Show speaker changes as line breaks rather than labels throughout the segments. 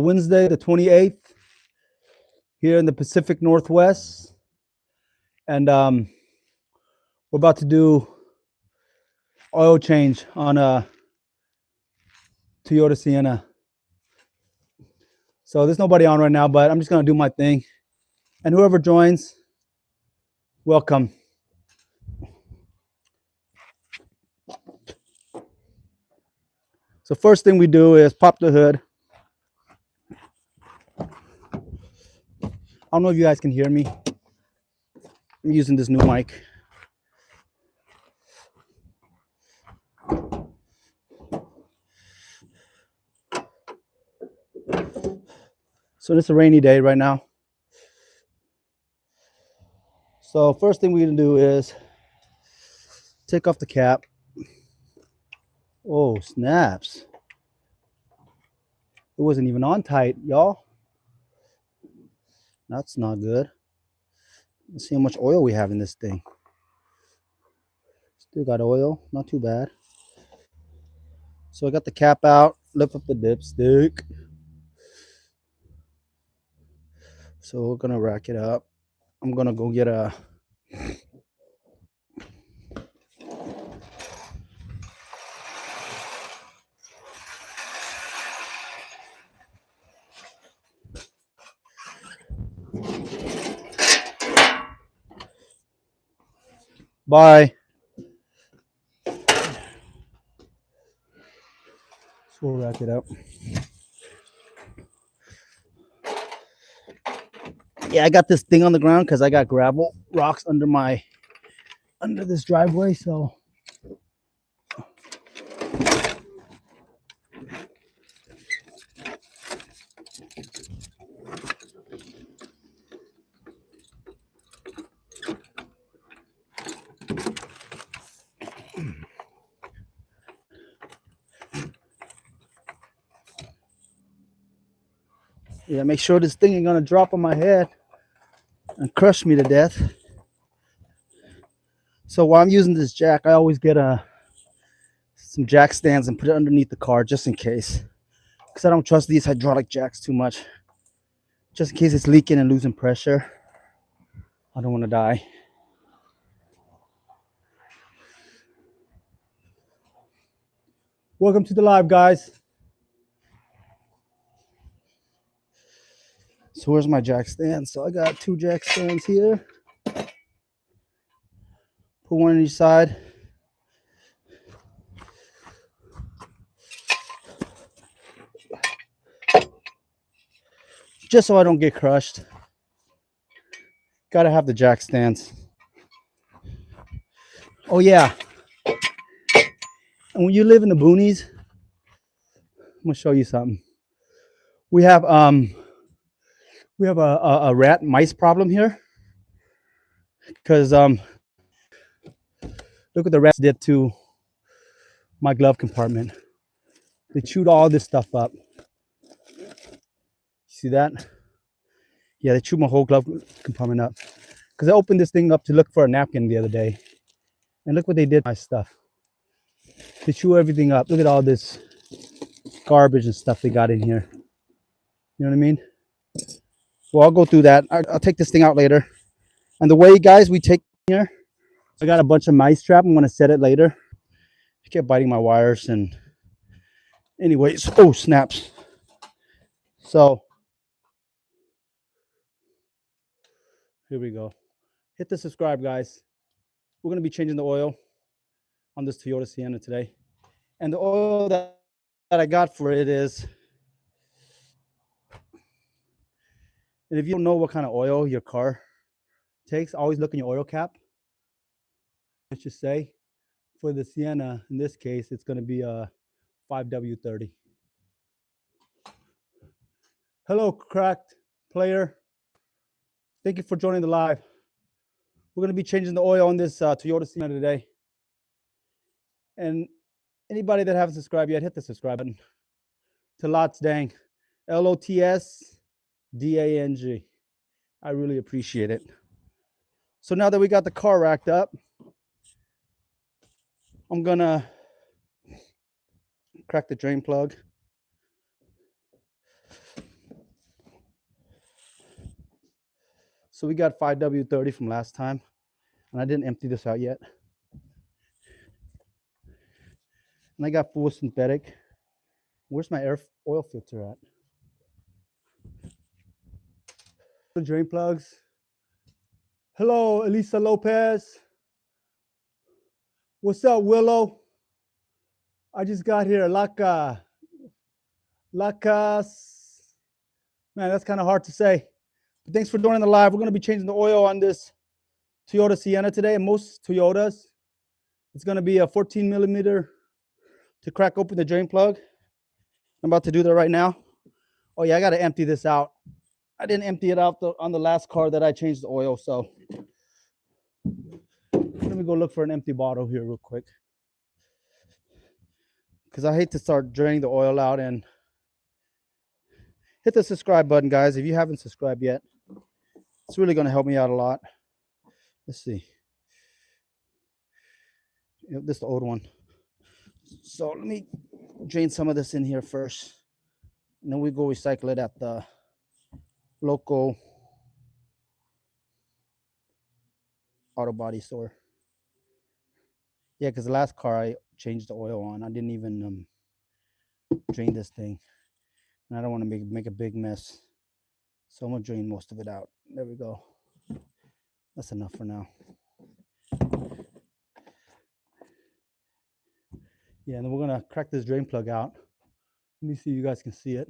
Wednesday, the 28th, here in the Pacific Northwest. And we're about to do oil change on a Toyota Sienna. So there's nobody on right now, but I'm just going to do my thing. And whoever joins, welcome. So first thing we do is pop the hood. I don't know if you guys can hear me. I'm using this new mic. So it's a rainy day right now. So first thing we're gonna do is take off the cap. Oh, snaps. It wasn't even on tight, y'all. That's not good. Let's see how much oil we have in this thing. Still got oil, not too bad. So I got the cap out, lift up the dipstick. So we're gonna rack it up. I'm gonna go get a bye. So we'll rack it up. Yeah, I got this thing on the ground because I got gravel rocks under this driveway. So yeah, make sure this thing ain't gonna drop on my head and crush me to death. So while I'm using this jack, I always get some jack stands and put it underneath the car just in case, because I don't trust these hydraulic jacks too much. Just in case it's leaking and losing pressure. I don't want to die. Welcome to the live, guys. So where's my jack stand? So I got 2 jack stands here. Put one on each side. Just so I don't get crushed. Gotta have the jack stands. Oh yeah. And when you live in the boonies, I'm gonna show you something. We have a rat mice problem here. Because look what the rats did to my glove compartment. They chewed all this stuff up. See that? Yeah, they chewed my whole glove compartment up. Because I opened this thing up to look for a napkin the other day. And look what they did to my stuff. They chew everything up. Look at all this garbage and stuff they got in here. You know what I mean? Well, I'll go through that. I'll take this thing out later. And the way, guys, we take here, I got a bunch of mice trap. I'm going to set it later. I kept biting my wires. And anyways, oh, snaps. So here we go. Hit the subscribe, guys. We're going to be changing the oil on this Toyota Sienna today. And the oil that I got for it is, and if you don't know what kind of oil your car takes, always look in your oil cap. Let's just say for the Sienna, in this case, it's going to be a 5W30. Hello, cracked player. Thank you for joining the live. We're going to be changing the oil on this Toyota Sienna today. And anybody that haven't subscribed yet, hit the subscribe button. To Lots Dang, LOTSDANG. I really appreciate it. So now that we got the car racked up, I'm gonna crack the drain plug. So we got 5W30 from last time, and I didn't empty this out yet. And I got full synthetic. Where's my oil filter at? The drain plugs. Hello, Elisa Lopez. What's up, Willow? I just got here. Lacas. Man, that's kind of hard to say. But thanks for joining the live. We're going to be changing the oil on this Toyota Sienna today. And most Toyotas, it's going to be a 14 millimeter to crack open the drain plug. I'm about to do that right now. Oh yeah, I got to empty this out. I didn't empty it out on the last car that I changed the oil. So let me go look for an empty bottle here real quick, because I hate to start draining the oil out. And hit the subscribe button, guys, if you haven't subscribed yet. It's really going to help me out a lot. Let's see. This is the old one. So let me drain some of this in here first, and then we go recycle it at the local auto body store. Yeah, because the last car I changed the oil on, I didn't even drain this thing, and I don't want to make a big mess. So I'm gonna drain most of it out. There we go. That's enough for now. Yeah, and then we're gonna crack this drain plug out. Let me see if you guys can see it.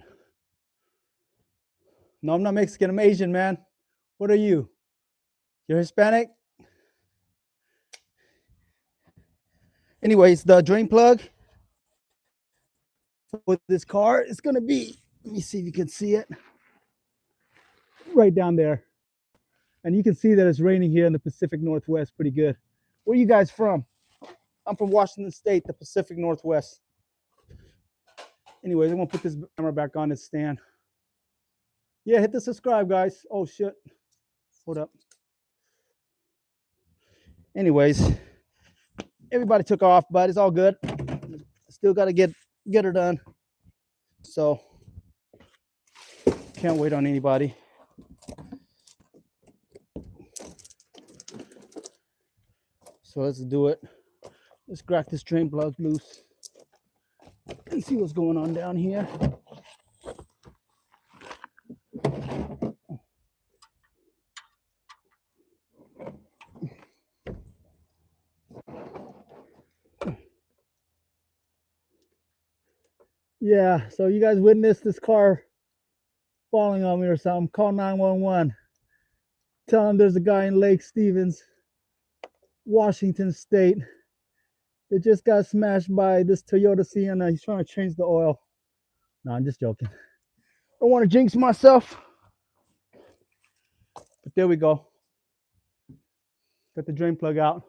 No, I'm not Mexican, I'm Asian, man. What are you? You're Hispanic? Anyways, the drain plug for this car is gonna be, let me see if you can see it, right down there. And you can see that it's raining here in the Pacific Northwest pretty good. Where are you guys from? I'm from Washington State, the Pacific Northwest. Anyways, I'm gonna put this camera back on its stand. Yeah, hit the subscribe, guys. Oh shit. Hold up. Anyways, everybody took off, but it's all good. Still gotta get her done. So can't wait on anybody. So let's do it. Let's crack this drain plug loose and see what's going on down here. Yeah, so you guys witnessed this car falling on me or something. Call 911. Tell them there's a guy in Lake Stevens, Washington State, that just got smashed by this Toyota Sienna. He's trying to change the oil. No, I'm just joking. I don't want to jinx myself. But there we go. Got the drain plug out.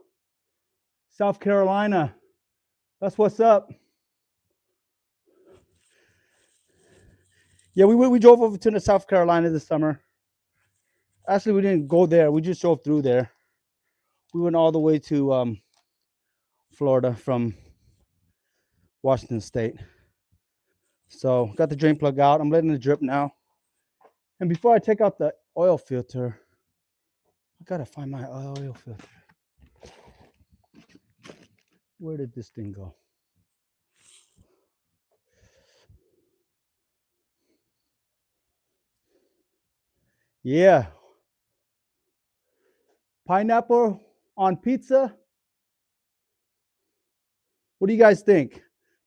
South Carolina. That's what's up. Yeah, we drove over to South Carolina this summer. Actually, we didn't go there. We just drove through there. We went all the way to Florida from Washington State. So got the drain plug out. I'm letting it drip now. And before I take out the oil filter, I gotta find my oil filter. Where did this thing go? Yeah. Pineapple on pizza. What do you guys think?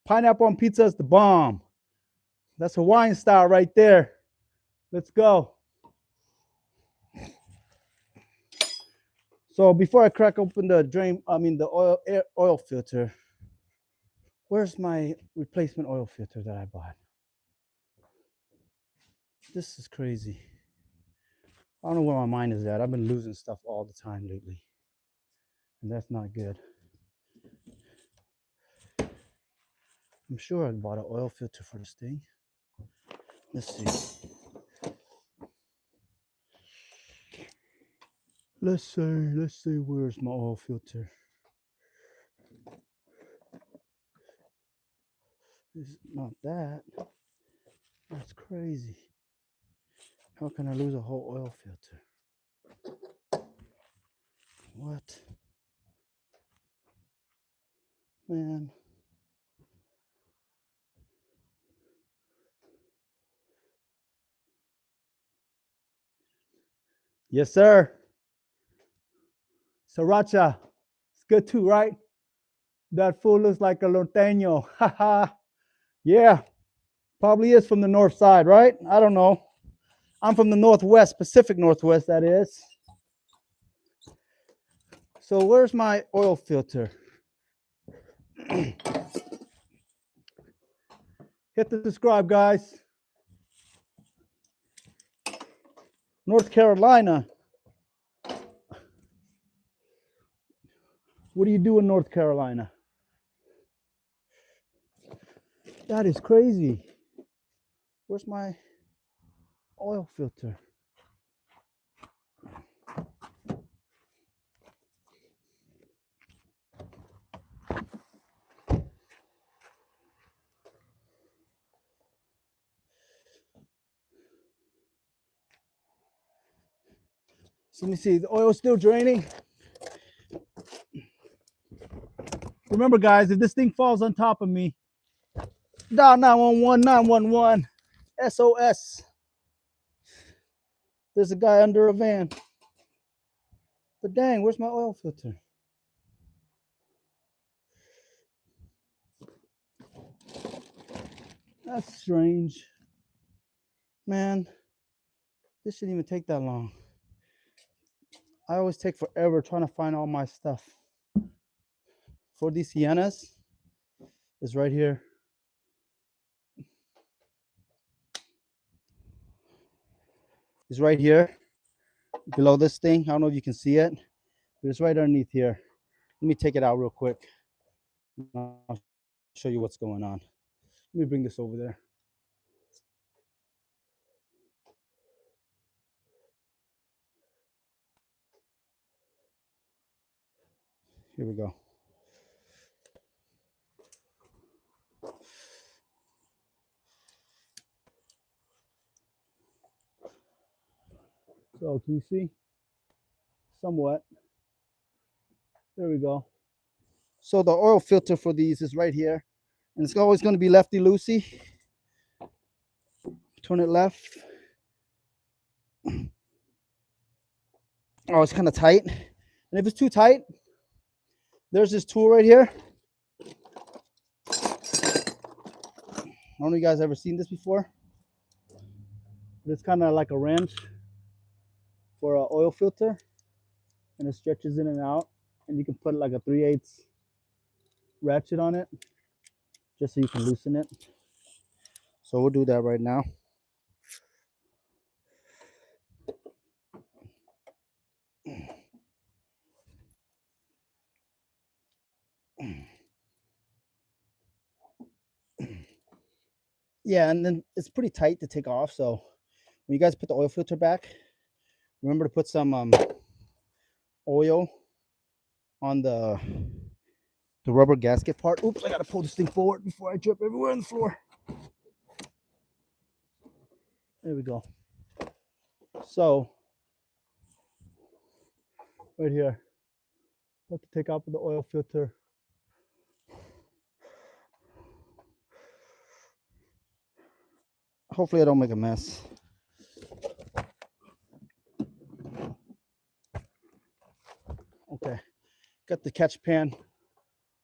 Pineapple on pizza is the bomb. That's Hawaiian style right there. Let's go. So before I crack open the oil filter, where's my replacement oil filter that I bought? This is crazy. I don't know where my mind is at. I've been losing stuff all the time lately, and that's not good. I'm sure I bought an oil filter for this thing. Let's see. Let's see, where's my oil filter? It's not that. That's crazy. How can I lose a whole oil filter? What? Man. Yes, sir. Sriracha. It's good too, right? That fool looks like a norteño. Haha. Yeah. Probably is from the north side, right? I don't know. I'm from the Northwest, Pacific Northwest, that is. So where's my oil filter? Hit the subscribe, guys. North Carolina. What do you do in North Carolina? That is crazy. Where's my oil filter? So let me see. The oil's still draining. Remember, guys, if this thing falls on top of me, dial 911, 911, SOS. There's a guy under a van. But dang, where's my oil filter? That's strange. Man, this shouldn't even take that long. I always take forever trying to find all my stuff. For these Sienas is right here. It's right here below this thing. I don't know if you can see it, but it's right underneath here. Let me take it out real quick. I'll show you what's going on. Let me bring this over there. Here we go. So can you see? Somewhat. There we go. So the oil filter for these is right here. And it's always going to be lefty-loosey. Turn it left. Oh, it's kind of tight. And if it's too tight, there's this tool right here. I don't know if you guys ever seen this before. It's kind of like a wrench for an oil filter. And it stretches in and out. And you can put like a 3/8 ratchet on it just so you can loosen it. So we'll do that right now. Yeah, and then it's pretty tight to take off. So when you guys put the oil filter back, remember to put some oil on the rubber gasket part. Oops, I gotta pull this thing forward before I drip everywhere on the floor. There we go. So right here, what to take out the oil filter. Hopefully I don't make a mess. Okay, got the catch pan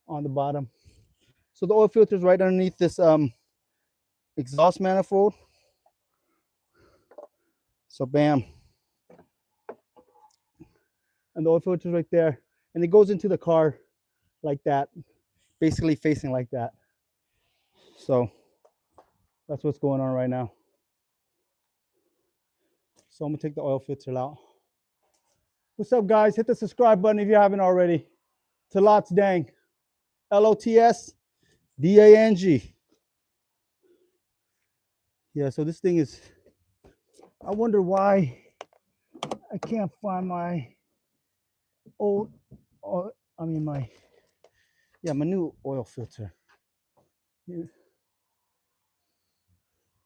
on the bottom. So the oil filter is right underneath this exhaust manifold. So bam. And the oil filter is right there. And it goes into the car like that, basically facing like that. So that's what's going on right now. So I'm gonna take the oil filter out. What's up, guys? Hit the subscribe button if you haven't already. To Lots Dang. LOTSDANG. Yeah, so this thing is, I wonder why I can't find my old, my new oil filter. Yeah.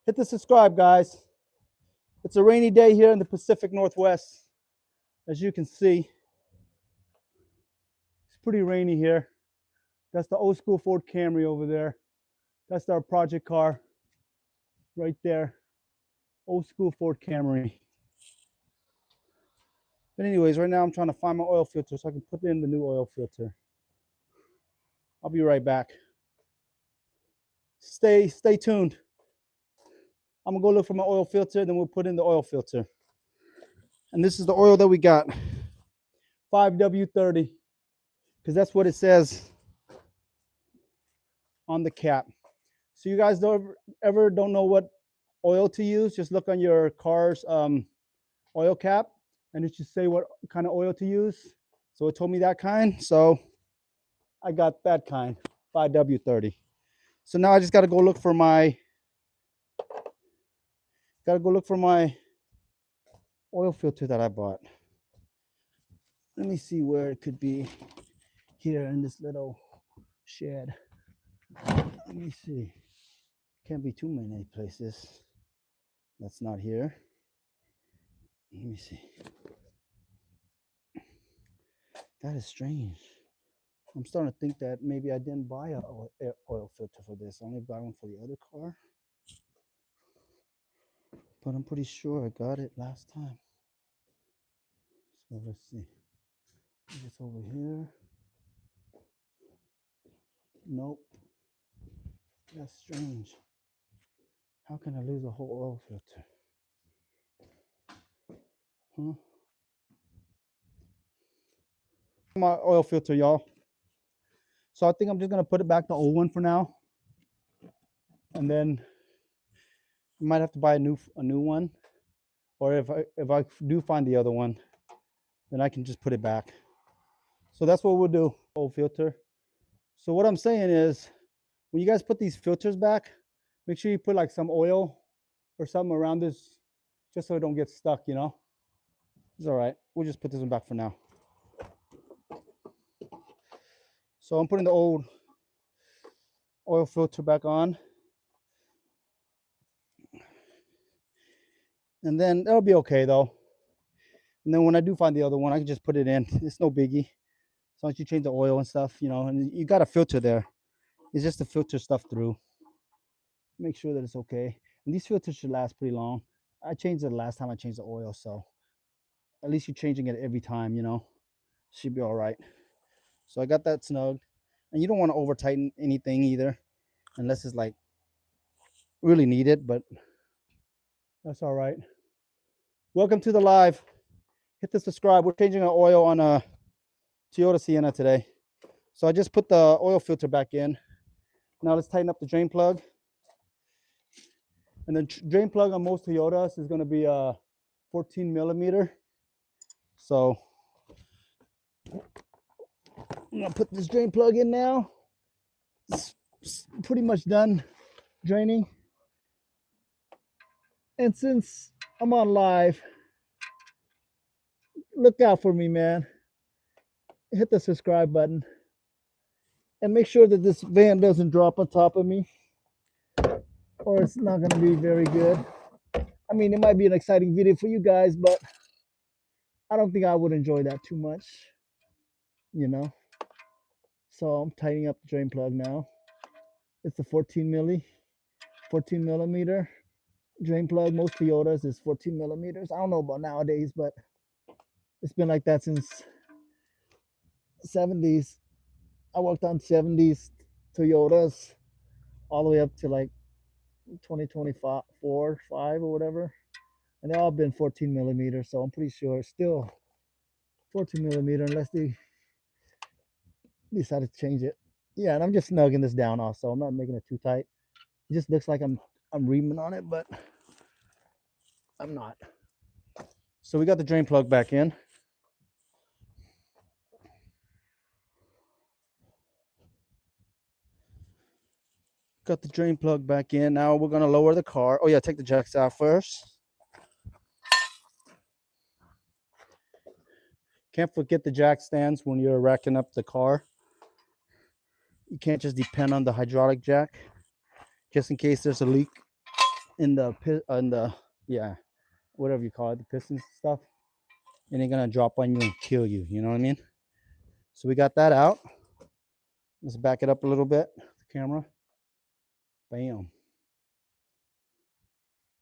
Hit the subscribe, guys. It's a rainy day here in the Pacific Northwest. As you can see, it's pretty rainy here. That's the old school Ford Camry over there. That's our project car right there. Old school Ford Camry. But anyways, right now I'm trying to find my oil filter so I can put in the new oil filter. I'll be right back. Stay tuned. I'm gonna go look for my oil filter, then we'll put in the oil filter. And this is the oil that we got, 5W30, because that's what it says on the cap. So you guys ever don't know what oil to use, just look on your car's oil cap, and it should say what kind of oil to use. So it told me that kind, so I got that kind, 5W30. So now I just got to go look for my oil filter that I bought. Let me see where it could be here in this little shed. Let me see. Can't be too many places. That's not here. Let me see. That is strange. I'm starting to think that maybe I didn't buy a oil filter for this. I only got one for the other car. But I'm pretty sure I got it last time. So let's see. It's over here. Nope. That's strange. How can I lose a whole oil filter? Huh? My oil filter, y'all. So I think I'm just gonna put it back the old one for now, and then I might have to buy a new one, or if I do find the other one, then I can just put it back. So that's what we'll do. Old filter. So what I'm saying is, when you guys put these filters back, make sure you put like some oil or something around this, just so it don't get stuck. You know, it's all right. We'll just put this one back for now. So I'm putting the old oil filter back on. And then that'll be okay though. And then when I do find the other one, I can just put it in. It's no biggie. As long as you change the oil and stuff, you know, and you got a filter there. It's just to filter stuff through. Make sure that it's okay. And these filters should last pretty long. I changed it the last time I changed the oil, so at least you're changing it every time, you know. Should be all right. So I got that snugged. And you don't want to over tighten anything either, unless it's like really needed, but that's all right. Welcome to the live. Hit the subscribe. We're changing our oil on a Toyota Sienna today. So I just put the oil filter back in. Now let's tighten up the drain plug. And the drain plug on most Toyotas is going to be a 14 millimeter. So I'm going to put this drain plug in now. It's pretty much done draining. And since I'm on live, look out for me, man. Hit the subscribe button. And make sure that this van doesn't drop on top of me, or it's not going to be very good. I mean, it might be an exciting video for you guys, but I don't think I would enjoy that too much, you know. So I'm tightening up the drain plug now. It's a 14 millimeter drain plug. Most Toyotas is 14 millimeters. I don't know about nowadays, but it's been like that since 70s. I worked on 70s Toyotas all the way up to like 2024, 5 or whatever. And they all been 14 millimeters. So I'm pretty sure it's still 14 millimeter unless they decided to change it. Yeah, and I'm just snugging this down also. I'm not making it too tight. It just looks like I'm reaming on it, but I'm not. So we got the drain plug back in. Got the drain plug back in. Now we're gonna lower the car. Oh yeah, take the jacks out first. Can't forget the jack stands when you're racking up the car. You can't just depend on the hydraulic jack, just in case there's a leak in the whatever you call it, the piston stuff. and they're gonna drop on you and kill you. You know what I mean? So we got that out. Let's back it up a little bit. The camera. Bam.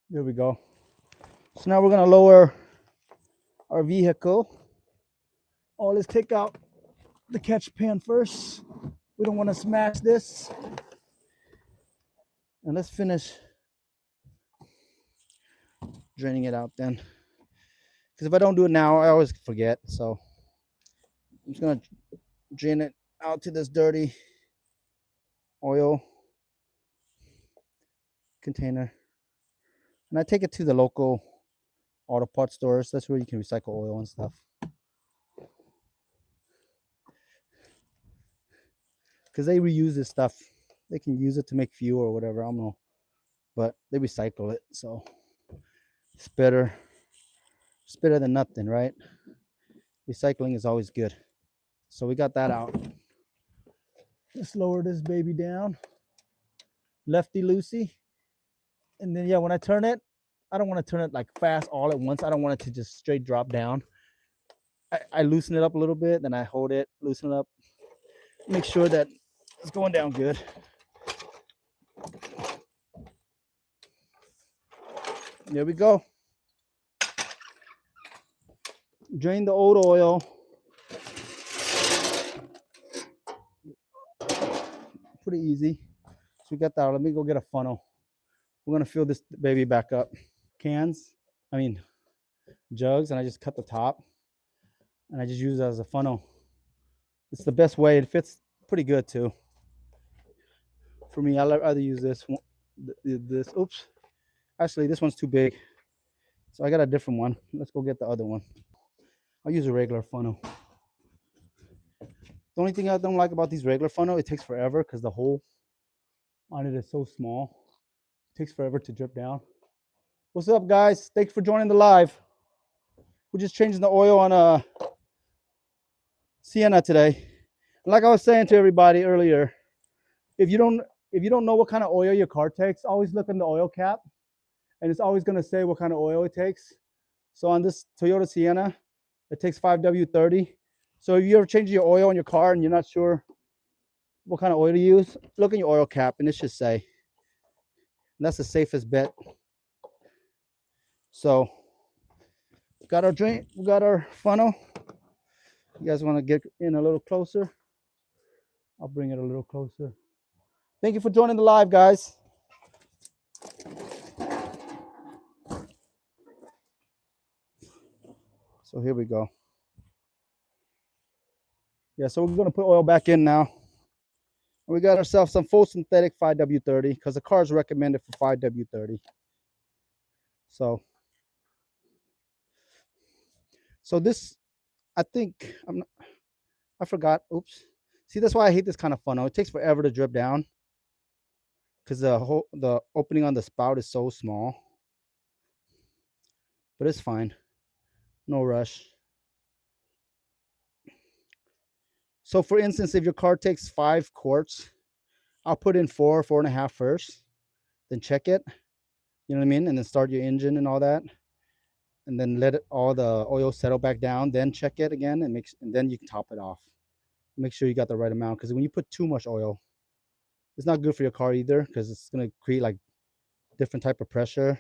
There we go. So now we're gonna lower our vehicle. Oh, let's take out the catch pan first. We don't want to smash this. And let's finish draining it out then. Because if I don't do it now, I always forget. So I'm just gonna drain it out to this dirty oil container. And I take it to the local auto parts stores. That's where you can recycle oil and stuff. Because they reuse this stuff. They can use it to make fuel or whatever. I don't know. But they recycle it. So it's better. It's better than nothing, right? Recycling is always good. So we got that out. Let's lower this baby down. Lefty loosey. And then, yeah, when I turn it, I don't want to turn it like fast all at once. I don't want it to just straight drop down. I loosen it up a little bit, then I hold it, loosen it up. Make sure that it's going down good. There we go. Drain the old oil. Pretty easy. So we got that. Let me go get a funnel. We're gonna fill this baby back up. Jugs, and I just cut the top and I just use it as a funnel. It's the best way. It fits pretty good too. For me, I'd rather use this one. Oops. Actually, this one's too big. So I got a different one. Let's go get the other one. I'll use a regular funnel. The only thing I don't like about these regular funnel, it takes forever because the hole on it is so small. It takes forever to drip down. What's up, guys? Thanks for joining the live. We're just changing the oil on a Sienna today. Like I was saying to everybody earlier, if you don't know what kind of oil your car takes, always look in the oil cap, and it's always going to say what kind of oil it takes. So on this Toyota Sienna, it takes 5W30. So if you ever change your oil in your car and you're not sure what kind of oil to use, look in your oil cap and it should say. And that's the safest bet. So we got our drain, we got our funnel. You guys want to get in a little closer? I'll bring it a little closer. Thank you for joining the live, guys. So here we go. Yeah, so we're gonna put oil back in now. We got ourselves some full synthetic 5W30 because the car is recommended for 5W30. So this, I think, I forgot. Oops. See, that's why I hate this kind of funnel. It takes forever to drip down because the opening on the spout is so small. But it's fine. No rush. So for instance, if your car takes 5 quarts, I'll put in 4.5 first, then check it. You know what I mean? And then start your engine and all that. And then let all the oil settle back down, then check it again and then you can top it off. Make sure you got the right amount, because when you put too much oil, it's not good for your car either, because it's going to create like different type of pressure,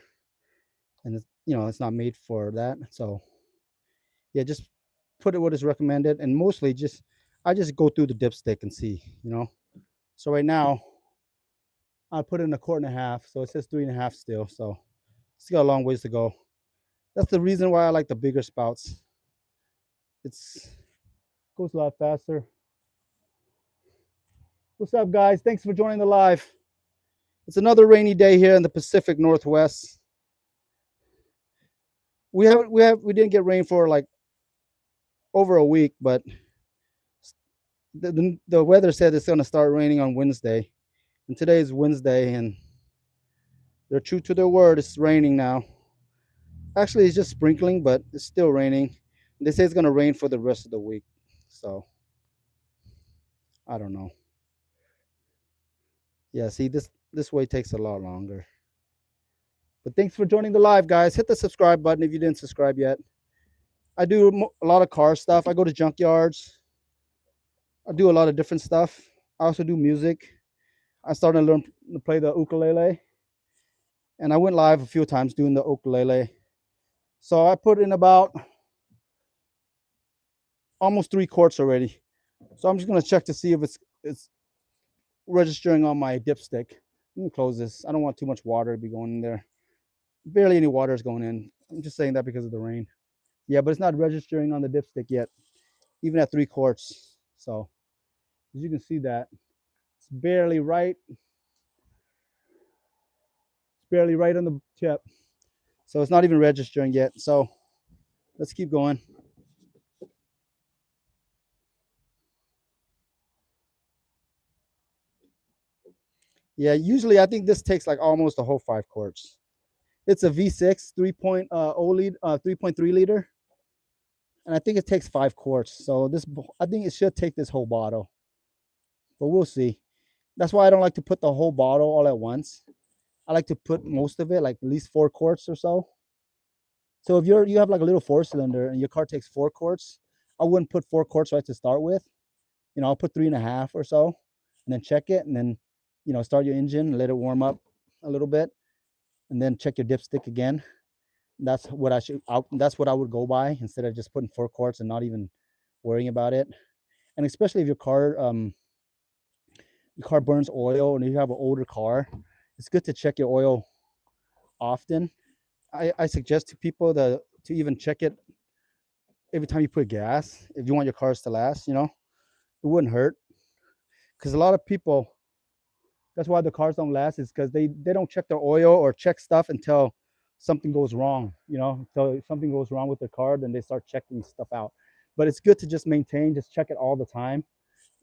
and it's, it's not made for that. So yeah, just put it what is recommended, and mostly I just go through the dipstick and see, So right now I put in 1.5 quarts, so it says 3.5 still, so it's got a long ways to go. That's the reason why I like the bigger spouts. It's goes a lot faster. What's up, guys? Thanks for joining the live. It's another rainy day here in the Pacific Northwest. We didn't get rain for like over a week, but the weather said it's going to start raining on Wednesday, and today is Wednesday, and they're true to their word. It's raining now. Actually, it's just sprinkling, but it's still raining. They say it's going to rain for the rest of the week, so I don't know. Yeah, see, this way takes a lot longer. But thanks for joining the live, guys. Hit the subscribe button if you didn't subscribe yet. I do a lot of car stuff. I go to junkyards. I do a lot of different stuff. I also do music. I started to learn to play the ukulele, and I went live a few times doing the ukulele. So I put in about almost 3 quarts already. So I'm just gonna check to see if it's registering on my dipstick. Let me close this. I don't want too much water to be going in there. Barely any water is going in. I'm just saying that because of the rain. Yeah, but it's not registering on the dipstick yet, even at 3 quarts. So as you can see that, it's barely right. It's barely right on the tip. So it's not even registering yet. So let's keep going. Yeah, usually I think this takes like almost a whole 5 quarts. It's a V6 3.3 liter, and I think it takes 5 quarts. So this, I think it should take this whole bottle, but we'll see. That's why I don't like to put the whole bottle all at once. I like to put most of it, like at least 4 quarts or so. So if you have like a little 4 cylinder and your car takes 4 quarts, I wouldn't put 4 quarts right to start with. I'll put 3.5 or so, and then check it, and then start your engine, let it warm up a little bit, and then check your dipstick again. That's what that's what I would go by instead of just putting 4 quarts and not even worrying about it. And especially if your car burns oil and you have an older car, it's good to check your oil often. I suggest to people to even check it every time you put gas if you want your cars to last. It wouldn't hurt, because a lot of people, that's why the cars don't last, is because they don't check their oil or check stuff until something goes wrong. So something goes wrong with their car, then they start checking stuff out. But it's good to just just check it all the time,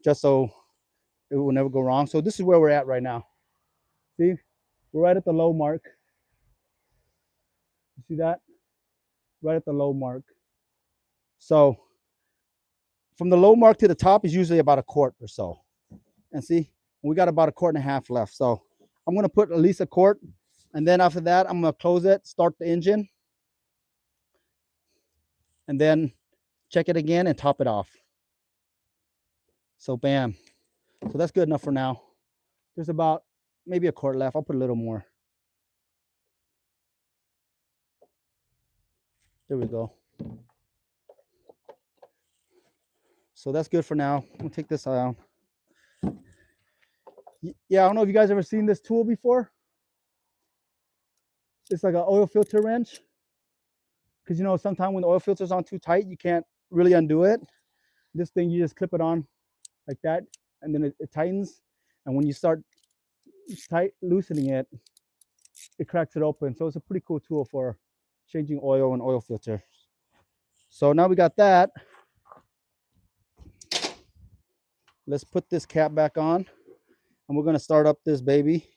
just so it will never go wrong. So this is where we're at right now. See, we're right at the low mark. You see that? Right at the low mark. So from the low mark to the top is usually about a quart or so. And see, we got about a quart and a half left. So I'm going to put at least a quart. And then after that, I'm going to close it, start the engine, and then check it again and top it off. So bam. So that's good enough for now. There's about maybe a quart left. I'll put a little more. There we go. So that's good for now. We'll take this out. Yeah, I don't know if you guys ever seen this tool before. It's like an oil filter wrench. Because sometimes when the oil filter's on too tight, you can't really undo it. This thing, you just clip it on like that, and then it tightens. And when you start loosening it, it cracks it open. So it's a pretty cool tool for changing oil and oil filter. So now we got that. Let's put this cap back on, and we're going to start up this baby.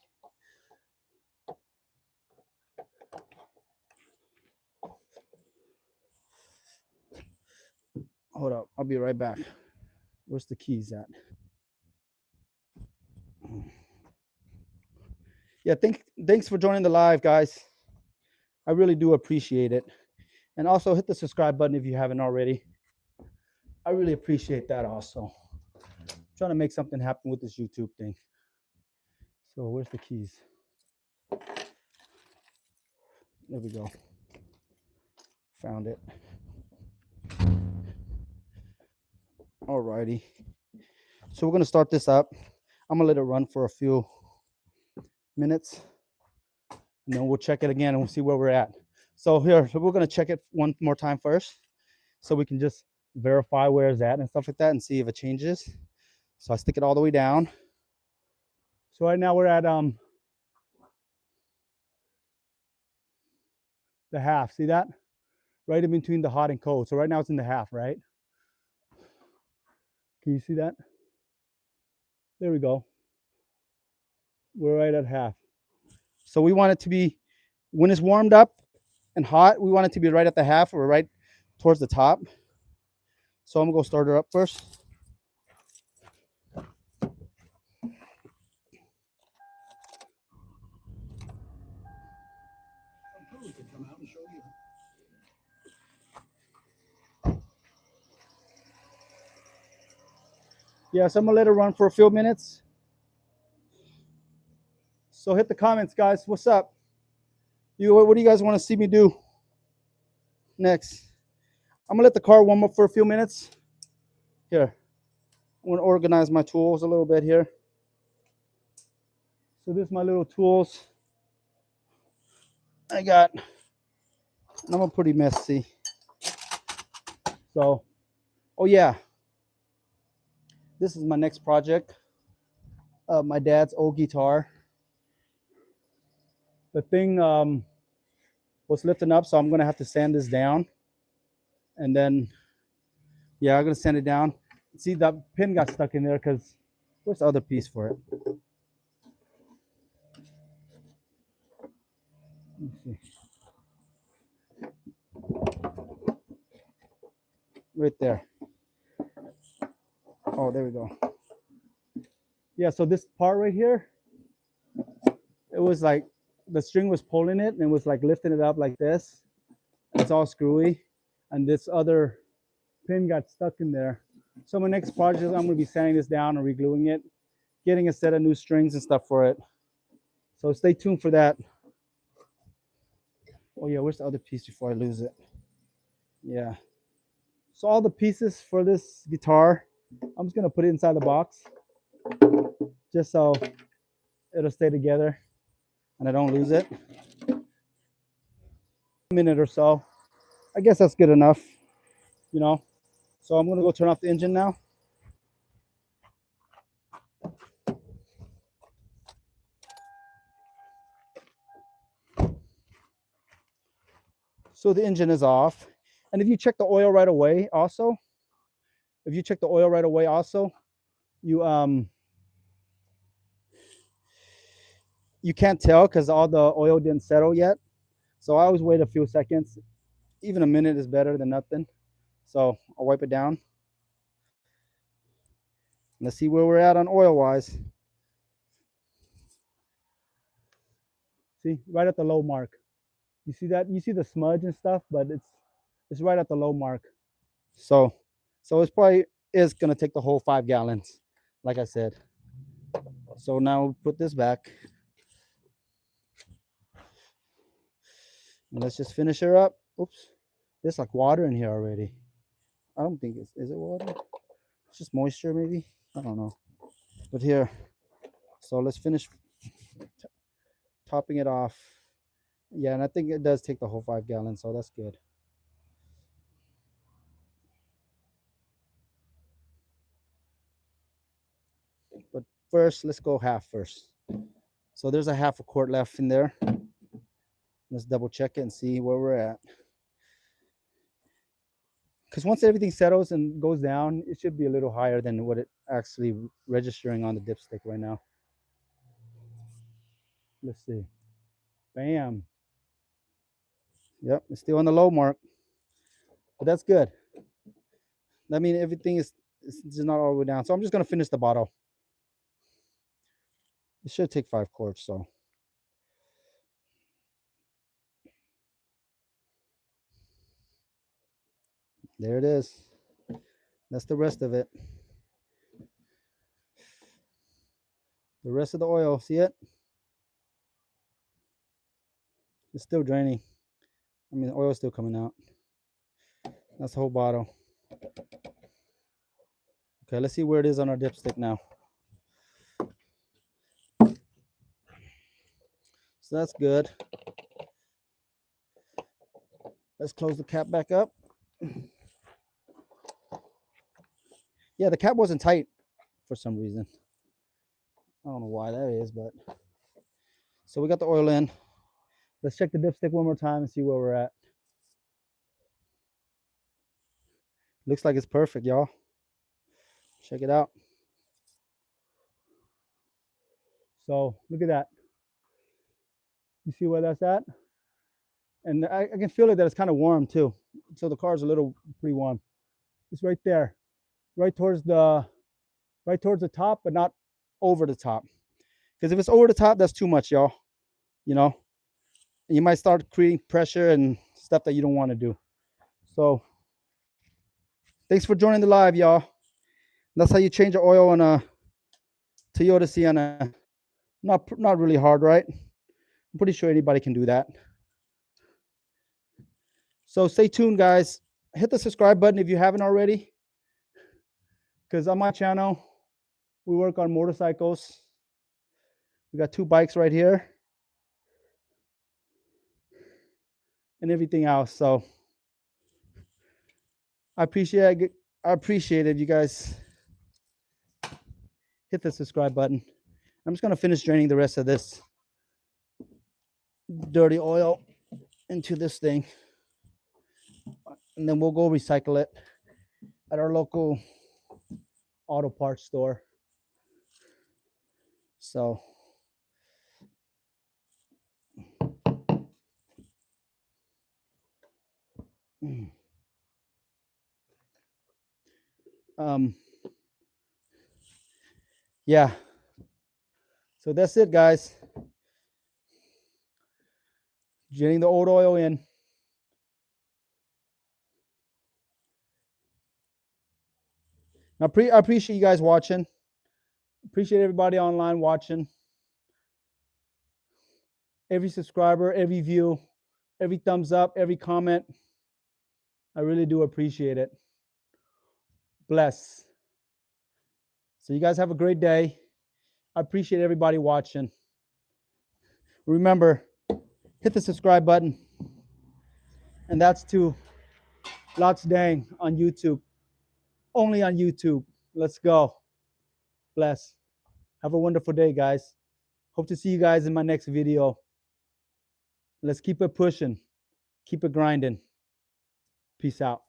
Hold up, I'll be right back. Where's the keys at? Yeah, thanks for joining the live, guys. I really do appreciate it. And also hit the subscribe button if you haven't already. I really appreciate that also. I'm trying to make something happen with this YouTube thing. So where's the keys? There we go. Found it. Alrighty. So we're gonna start this up. I'm gonna let it run for a few minutes, and then we'll check it again and we'll see where we're at. So we're gonna check it one more time first, so we can just verify where it's at and stuff like that, and see if it changes. So I stick it all the way down. So right now we're at the half. See that? Right in between the hot and cold. So right now it's in the half, right? Can you see that? There we go. We're right at half. So we want it to be, when it's warmed up and hot, we want it to be right at the half or right towards the top. So I'm gonna go start her up first. Yeah, so I'm gonna let it run for a few minutes. So hit the comments, guys. What's up? What do you guys want to see me do next? I'm gonna let the car warm up for a few minutes. Here, I'm gonna organize my tools a little bit here. So this is my little tools I got. And I'm pretty messy. So, oh yeah, this is my next project. My dad's old guitar. The thing was lifting up, so I'm gonna have to sand this down. And then, yeah, I'm gonna sand it down. See, that pin got stuck in there because where's the other piece for it? Let me see. Right there. Oh, there we go. Yeah, so this part right here, it was like the string was pulling it and it was like lifting it up like this. It's all screwy. And this other pin got stuck in there. So my next project, I'm gonna be sanding this down and regluing it, getting a set of new strings and stuff for it. So stay tuned for that. Oh yeah, where's the other piece before I lose it? Yeah. So all the pieces for this guitar, I'm just gonna put it inside the box, just so it'll stay together and I don't lose it. A minute or so. I guess that's good enough, you know. So I'm gonna go turn off the engine now. So the engine is off. And if you check the oil right away also, you can't tell because all the oil didn't settle yet. So I always wait a few seconds. Even a minute is better than nothing. So I'll wipe it down. Let's see where we're at on oil wise. See, right at the low mark. You see that? You see the smudge and stuff, but it's right at the low mark. So it's probably is gonna take the whole 5 gallons, like I said. So now we'll put this back. And let's just finish her up. Oops. There's like water in here already. I don't think is it water? It's just moisture maybe. I don't know. But here. So let's finish topping it off. Yeah, and I think it does take the whole 5 gallons, so that's good. But first, let's go half first. So there's a half a quart left in there. Let's double check it and see where we're at. Because once everything settles and goes down, it should be a little higher than what it actually registering on the dipstick right now. Let's see. Bam. Yep, it's still on the low mark. But that's good. I mean, everything is just not all the way down. So I'm just going to finish the bottle. It should take 5 quarts, so. There it is. That's the rest of it. The rest of the oil, see it? It's still draining. I mean, the oil's still coming out. That's the whole bottle. Okay, let's see where it is on our dipstick now. So that's good. Let's close the cap back up. Yeah, the cap wasn't tight for some reason. I don't know why that is, but. So we got the oil in. Let's check the dipstick one more time and see where we're at. Looks like it's perfect, y'all. Check it out. So look at that. You see where that's at? And I can feel it that it's kind of warm too. So the car's a little pretty warm. It's right there, right towards the top, but not over the top. Because if it's over the top, that's too much, y'all. You know, and you might start creating pressure and stuff that you don't want to do. So thanks for joining the live, y'all. That's how you change the oil on a Toyota Sienna. Not really hard, right? I'm pretty sure anybody can do that. So stay tuned, guys. Hit the subscribe button if you haven't already, because on my channel, we work on motorcycles. We got 2 bikes right here and everything else. So I appreciate it. You guys hit the subscribe button. I'm just gonna finish draining the rest of this dirty oil into this thing, and then we'll go recycle it at our local auto parts store. So yeah, so that's it, guys. Getting the old oil in. I appreciate you guys watching. Appreciate everybody online watching. Every subscriber, every view, every thumbs up, every comment. I really do appreciate it. Bless. So you guys have a great day. I appreciate everybody watching. Remember, hit the subscribe button. And that's to Lots Dang on YouTube. Only on YouTube. Let's go. Bless. Have a wonderful day, guys. Hope to see you guys in my next video. Let's keep it pushing. Keep it grinding. Peace out.